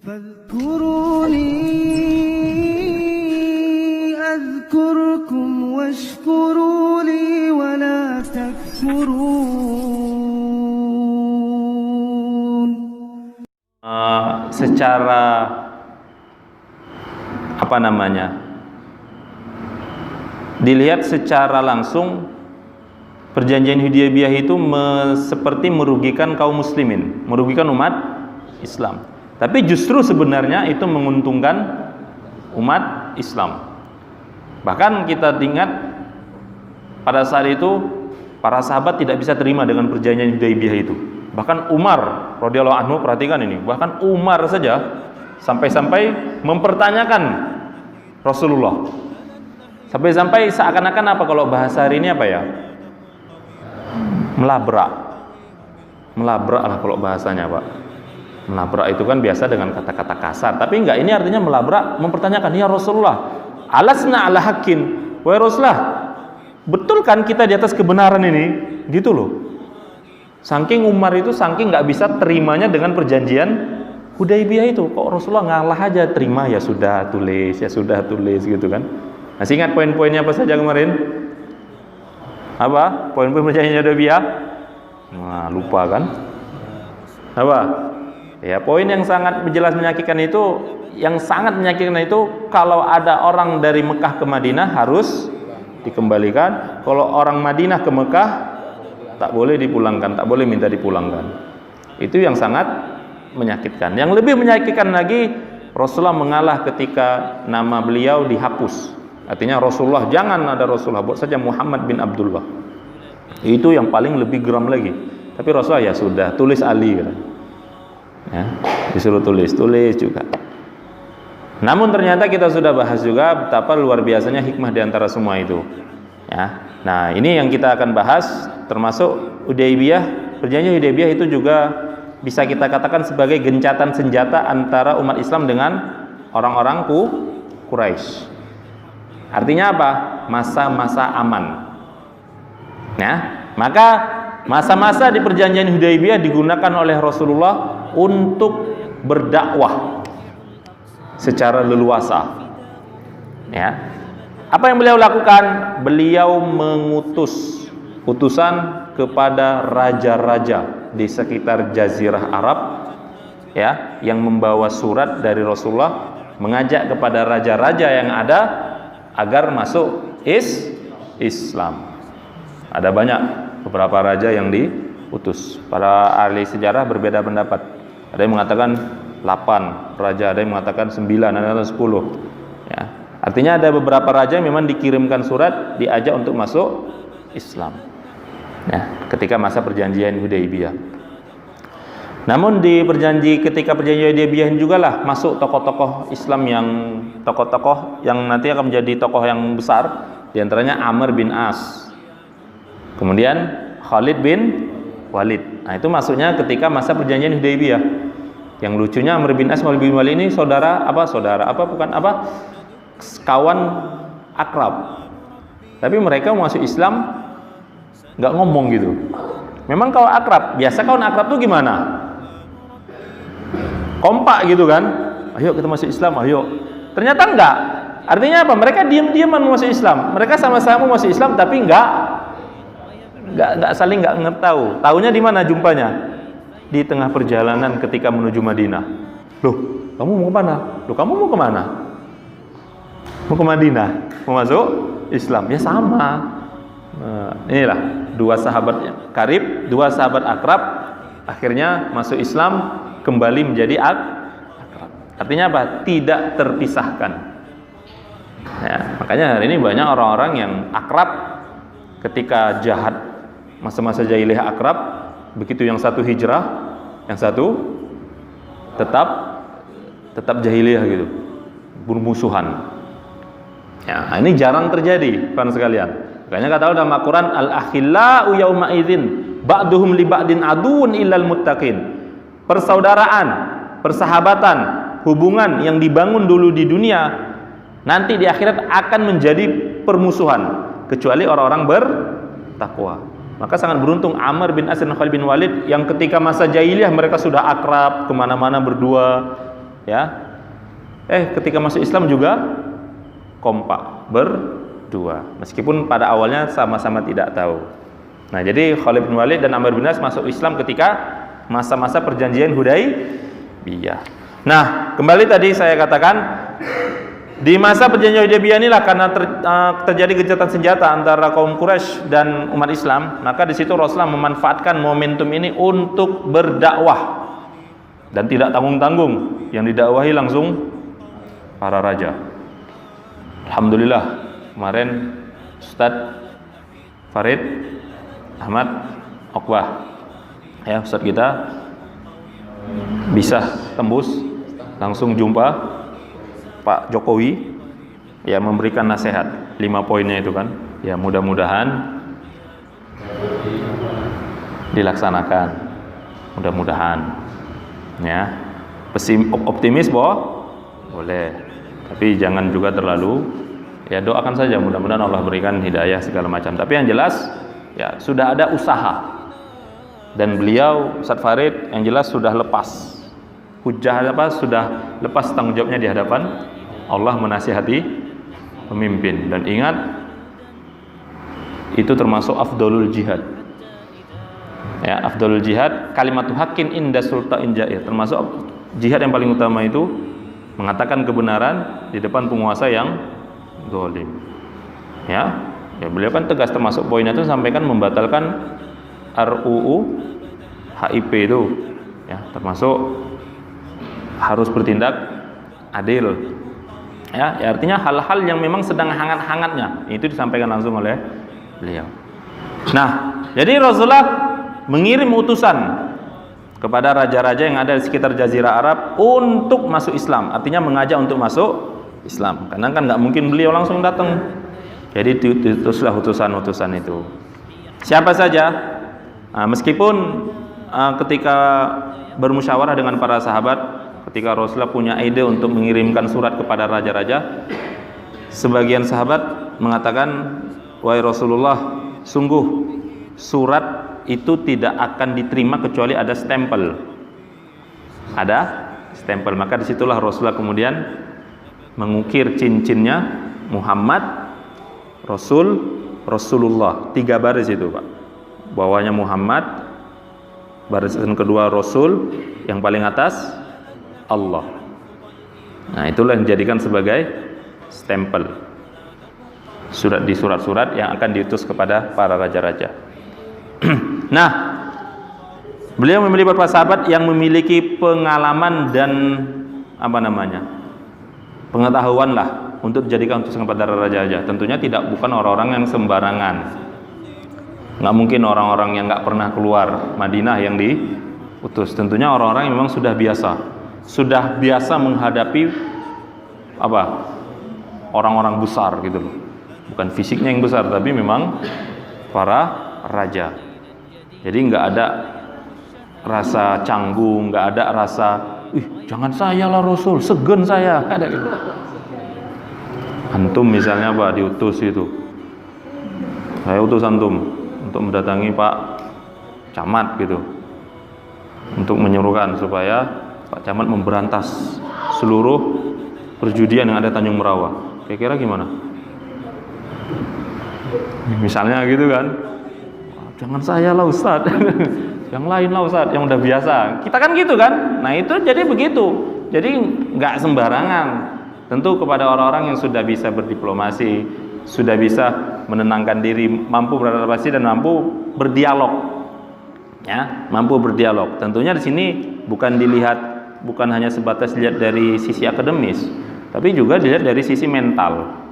فاذكروني أذكركم واشكروا لي ولا تكفرون. Secara dilihat secara langsung perjanjian Hudaybiyah itu seperti merugikan kaum muslimin, merugikan umat Islam. Tapi justru sebenarnya itu menguntungkan umat Islam. Bahkan kita ingat pada saat itu para sahabat tidak bisa terima dengan perjanjian Hudaybiyah itu. Bahkan Umar radhiyallahu anhu, perhatikan ini, bahkan Umar saja sampai-sampai mempertanyakan Rasulullah. Sampai-sampai seakan-akan apa, kalau bahasa hari ini apa ya? Melabrak lah kalau bahasanya, Pak. Melabrak itu kan biasa dengan kata-kata kasar, tapi enggak, ini artinya melabrak, mempertanyakan, ya Rasulullah, alasna ala haqqin, wahai Rasulullah, betul kan kita di atas kebenaran ini? Gitu loh. Saking Umar itu, saking nggak bisa terimanya dengan perjanjian Hudaybiyah itu, kok Rasulullah ngalah aja, terima, ya sudah tulis gitu kan. Masih ingat poin-poinnya apa saja kemarin? Apa? Poin-poin perjanjian Hudaybiyah? Nah, lupa kan? Apa? Ya, poin yang sangat jelas menyakitkan itu, kalau ada orang dari Mekah ke Madinah harus dikembalikan, kalau orang Madinah ke Mekah tak boleh dipulangkan, tak boleh minta dipulangkan. Itu yang sangat menyakitkan. Yang lebih menyakitkan lagi, Rasulullah mengalah ketika nama beliau dihapus. Artinya Rasulullah, jangan ada Rasulullah, buat saja Muhammad bin Abdullah. Itu yang paling lebih geram lagi. Tapi Rasulullah, ya sudah, tulis Ali. Ya, disuruh tulis juga. Namun ternyata kita sudah bahas juga betapa luar biasanya hikmah di antara semua itu. Ya. Nah, ini yang kita akan bahas, termasuk Hudaybiyah. Perjanjian Hudaybiyah itu juga bisa kita katakan sebagai gencatan senjata antara umat Islam dengan orang-orang Quraisy. Artinya apa? Masa-masa aman. Nah, maka masa-masa di perjanjian Hudaybiyah digunakan oleh Rasulullah untuk berdakwah secara leluasa. Ya. Apa yang beliau lakukan? Beliau mengutus utusan kepada raja-raja di sekitar Jazirah Arab, ya, yang membawa surat dari Rasulullah mengajak kepada raja-raja yang ada agar masuk Islam. Ada banyak beberapa raja yang diutus. Para ahli sejarah berbeda pendapat. Ada yang mengatakan 8 raja, ada yang mengatakan 9, ada yang mengatakan 10. Ya. Artinya ada beberapa raja yang memang dikirimkan surat, diajak untuk masuk Islam. Ya, ketika masa perjanjian Hudaybiyah. Namun ketika perjanjian Hudaybiyah juga lah masuk tokoh-tokoh Islam yang nanti akan menjadi tokoh yang besar. Di antaranya Amr bin As. Kemudian Khalid bin Walid. Nah, itu masuknya ketika masa perjanjian Hudaybiyah. Yang lucunya Amr bin As, Khalid bin Walid ini kawan akrab. Tapi mereka masuk Islam nggak ngomong gitu. Memang kalau akrab, biasa kawan akrab tuh gimana? Kompak gitu kan? Ayo kita masuk Islam, ayo. Ternyata enggak. Artinya apa? Mereka diam-diaman masuk Islam. Mereka sama-sama masuk Islam, tapi enggak saling nggak tahu. Taunya di mana jumpanya? Di tengah perjalanan ketika menuju Madinah. Loh, kamu mau kemana? Loh, kamu mau kemana? Mau ke Madinah, mau masuk Islam. Ya sama. Nah, inilah dua sahabat karib, dua sahabat akrab, akhirnya masuk Islam, kembali menjadi akrab. Artinya apa? Tidak terpisahkan. Ya, makanya hari ini banyak orang-orang yang akrab ketika jahat, masa-masa jahiliyah akrab, begitu yang satu hijrah, yang satu tetap jahiliyah gitu, bermusuhan. Ya, ini jarang terjadi, kawan sekalian. Makanya kata Allah dalam Al-Quran, al-akhillau yawma idzin ba'duhum li ba'din aduun illal muttaqin. Persaudaraan, persahabatan, hubungan yang dibangun dulu di dunia nanti di akhirat akan menjadi permusuhan kecuali orang-orang bertakwa. Maka sangat beruntung Amr bin As dan Khalid bin Walid yang ketika masa jahiliyah mereka sudah akrab, kemana-mana berdua, ya. Ketika masuk Islam juga kompak berdua, meskipun pada awalnya sama-sama tidak tahu. Nah, jadi Khalid bin Walid dan Amr bin As masuk Islam ketika masa-masa perjanjian Hudaybiyah. Nah, kembali tadi saya katakan di masa perjanjian Hudaybiyah inilah karena terjadi gencatan senjata antara kaum Quraisy dan umat Islam, maka di situ Rasulullah memanfaatkan momentum ini untuk berdakwah dan tidak tanggung-tanggung. Yang didakwahi langsung para raja. Alhamdulillah, kemarin Ustadz Farid Ahmad Oqbah, ya, Ustadz kita bisa tembus langsung jumpa Pak Jokowi, ya, memberikan nasihat 5 poinnya itu kan, ya, mudah-mudahan dilaksanakan, mudah-mudahan, ya. Optimis boleh, tapi jangan juga terlalu, ya, doakan saja mudah-mudahan Allah berikan hidayah segala macam. Tapi yang jelas, ya, sudah ada usaha, dan beliau Ustadz Farid yang jelas sudah lepas hujah, sudah lepas tanggung jawabnya di hadapan Allah menasihati pemimpin. Dan ingat, itu termasuk afdolul jihad, ya, afdolul jihad kalimatu haqqin inda sultanin jair, termasuk jihad yang paling utama itu mengatakan kebenaran di depan penguasa yang zalim, ya. Beliau kan tegas, termasuk poinnya itu sampaikan membatalkan RUU HIP itu, ya, termasuk harus bertindak adil, ya, artinya hal-hal yang memang sedang hangat-hangatnya itu disampaikan langsung oleh beliau. Nah, jadi Rasulullah mengirim utusan kepada raja-raja yang ada di sekitar Jazirah Arab untuk masuk Islam, artinya mengajak untuk masuk Islam, karena kan nggak mungkin beliau langsung datang. Jadi diutuslah utusan-utusan itu. Siapa saja? Meskipun ketika bermusyawarah dengan para sahabat, ketika Rasulullah punya ide untuk mengirimkan surat kepada raja-raja, sebagian sahabat mengatakan, wahai Rasulullah, sungguh surat itu tidak akan diterima kecuali ada stempel. Maka disitulah Rasulullah kemudian mengukir cincinnya Muhammad Rasulullah, 3 baris itu, Pak. Bawahnya Muhammad, barisan kedua Rasul, yang paling atas Allah. Nah, itulah yang dijadikan sebagai stempel di surat-surat yang akan diutus kepada para raja-raja. Nah, beliau memilih beberapa sahabat yang memiliki pengalaman dan pengetahuan lah untuk dijadikan utusan kepada raja-raja. Tentunya bukan orang-orang yang sembarangan. Nggak mungkin orang-orang yang nggak pernah keluar Madinah yang diutus. Tentunya orang-orang yang memang sudah biasa menghadapi orang-orang besar gitu loh. Bukan fisiknya yang besar, tapi memang para raja. Jadi nggak ada rasa canggung, nggak ada rasa, jangan saya lah Rasul, segen saya, ada gitu. Antum misalnya diutus itu, saya utus antum untuk mendatangi Pak Camat gitu, untuk menyuruhkan supaya Pak Camat memberantas seluruh perjudian yang ada Tanjung Merawa. Kira-kira gimana? Misalnya gitu kan, jangan saya lah Ustadz, yang lain lah Ustadz, yang udah biasa. Kita kan gitu kan. Nah itu jadi begitu. Jadi nggak sembarangan. Tentu kepada orang-orang yang sudah bisa berdiplomasi, sudah bisa menenangkan diri, mampu beradaptasi dan mampu berdialog, ya, mampu berdialog. Tentunya di sini bukan hanya sebatas dilihat dari sisi akademis, tapi juga dilihat dari sisi mental.